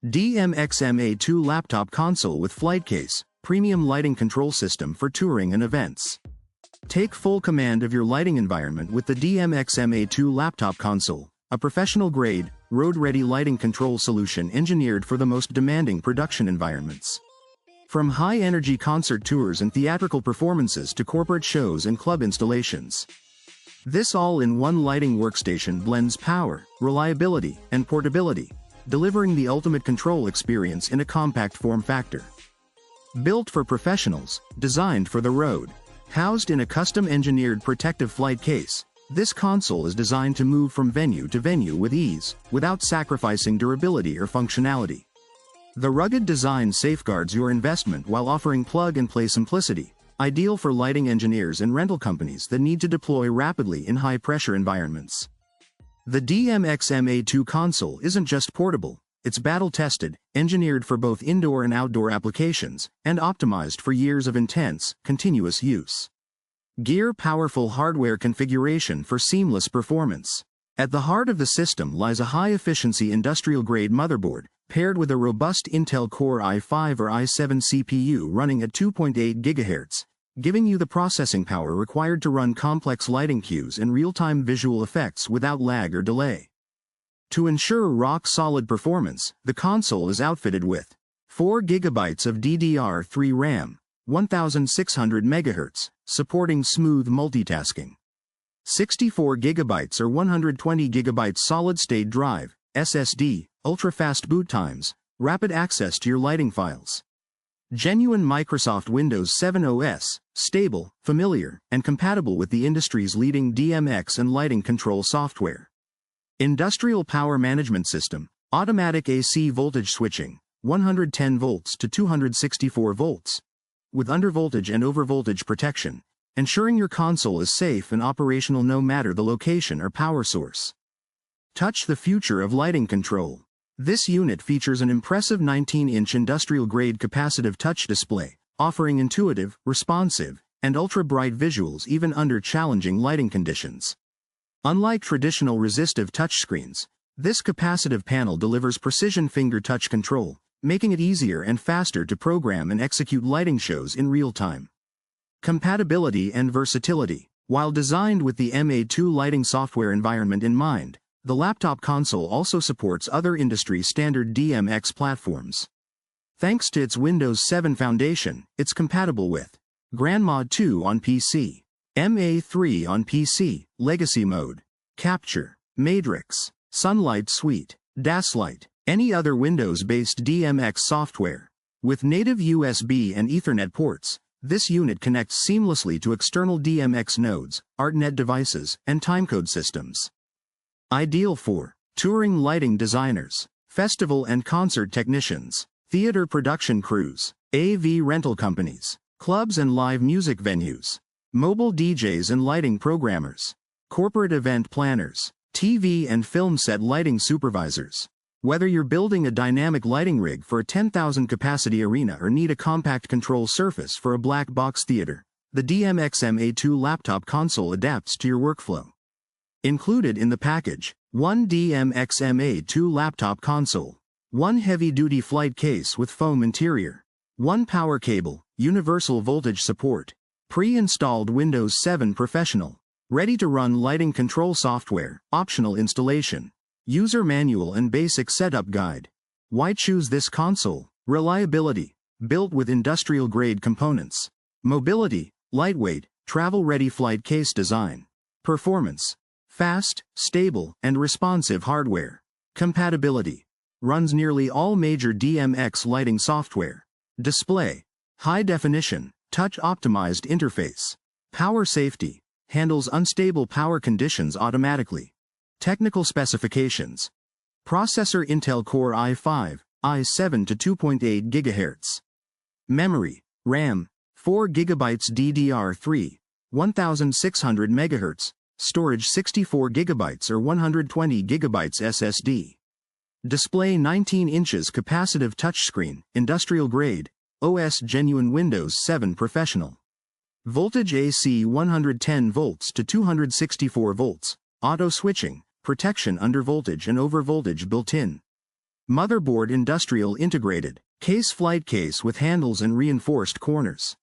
DMX MA2 Laptop Console with Flight Case, Premium Lighting Control System for Touring and Events. Take full command of your lighting environment with the DMX MA2 Laptop Console, a professional-grade, road-ready lighting control solution engineered for the most demanding production environments. From high-energy concert tours and theatrical performances to corporate shows and club installations. This all-in-one lighting workstation blends power, reliability, and portability, delivering the ultimate control experience in a compact form factor. Built for professionals, designed for the road. Housed in a custom-engineered protective flight case, this console is designed to move from venue to venue with ease, without sacrificing durability or functionality. The rugged design safeguards your investment while offering plug-and-play simplicity, ideal for lighting engineers and rental companies that need to deploy rapidly in high-pressure environments. The DMX MA2 console isn't just portable, it's battle-tested, engineered for both indoor and outdoor applications, and optimized for years of intense, continuous use. Gear powerful hardware configuration for seamless performance. At the heart of the system lies a high-efficiency industrial-grade motherboard, paired with a robust Intel Core i5 or i7 CPU running at 2.8 GHz, giving you the processing power required to run complex lighting cues and real-time visual effects without lag or delay. To ensure rock-solid performance, the console is outfitted with 4 GB of DDR3 RAM, 1600 MHz, supporting smooth multitasking. 64 GB or 120 GB solid-state drive, SSD, ultra-fast boot times, rapid access to your lighting files. Genuine Microsoft Windows 7 OS, stable, familiar, and compatible with the industry's leading DMX and lighting control software. Industrial Power Management System, automatic AC voltage switching, 110 volts to 264 volts, with undervoltage and overvoltage protection, ensuring your console is safe and operational no matter the location or power source. Touch the future of lighting control. This unit features an impressive 19-inch industrial-grade capacitive touch display, offering intuitive, responsive, and ultra-bright visuals even under challenging lighting conditions. Unlike traditional resistive touchscreens, this capacitive panel delivers precision finger touch control, making it easier and faster to program and execute lighting shows in real time. Compatibility and versatility. While designed with the MA2 lighting software environment in mind, the laptop console also supports other industry-standard DMX platforms. Thanks to its Windows 7 foundation, it's compatible with Grandma 2 on PC, MA3 on PC, Legacy Mode, Capture, Matrix, Sunlight Suite, Daslight, any other Windows-based DMX software. With native USB and Ethernet ports, this unit connects seamlessly to external DMX nodes, ArtNet devices, and timecode systems. Ideal for touring lighting designers, festival and concert technicians, theater production crews, AV rental companies, clubs and live music venues, mobile DJs and lighting programmers, corporate event planners, TV and film set lighting supervisors. Whether you're building a dynamic lighting rig for a 10,000 capacity arena or need a compact control surface for a black box theater, the DMX MA2 laptop console adapts to your workflow. Included in the package, 1 DMX MA2 laptop console, 1 heavy-duty flight case with foam interior, 1 power cable, universal voltage support, pre-installed Windows 7 Professional, ready-to-run lighting control software, optional installation, user manual and basic setup guide. Why choose this console? Reliability, built with industrial-grade components. Mobility, lightweight, travel-ready flight case design. Performance, fast, stable, and responsive hardware. Compatibility, runs nearly all major DMX lighting software. Display, high definition, touch-optimized interface. Power safety, handles unstable power conditions automatically. Technical specifications. Processor Intel Core i5, i7 to 2.8 GHz. Memory, RAM, 4 GB DDR3, 1600 MHz. Storage 64 GB or 120 GB SSD. Display 19 inches capacitive touchscreen, industrial grade, OS genuine Windows 7 Professional. Voltage AC 110 volts to 264 volts, auto switching, protection under voltage and over voltage built in. Motherboard industrial integrated. Case flight case with handles and reinforced corners.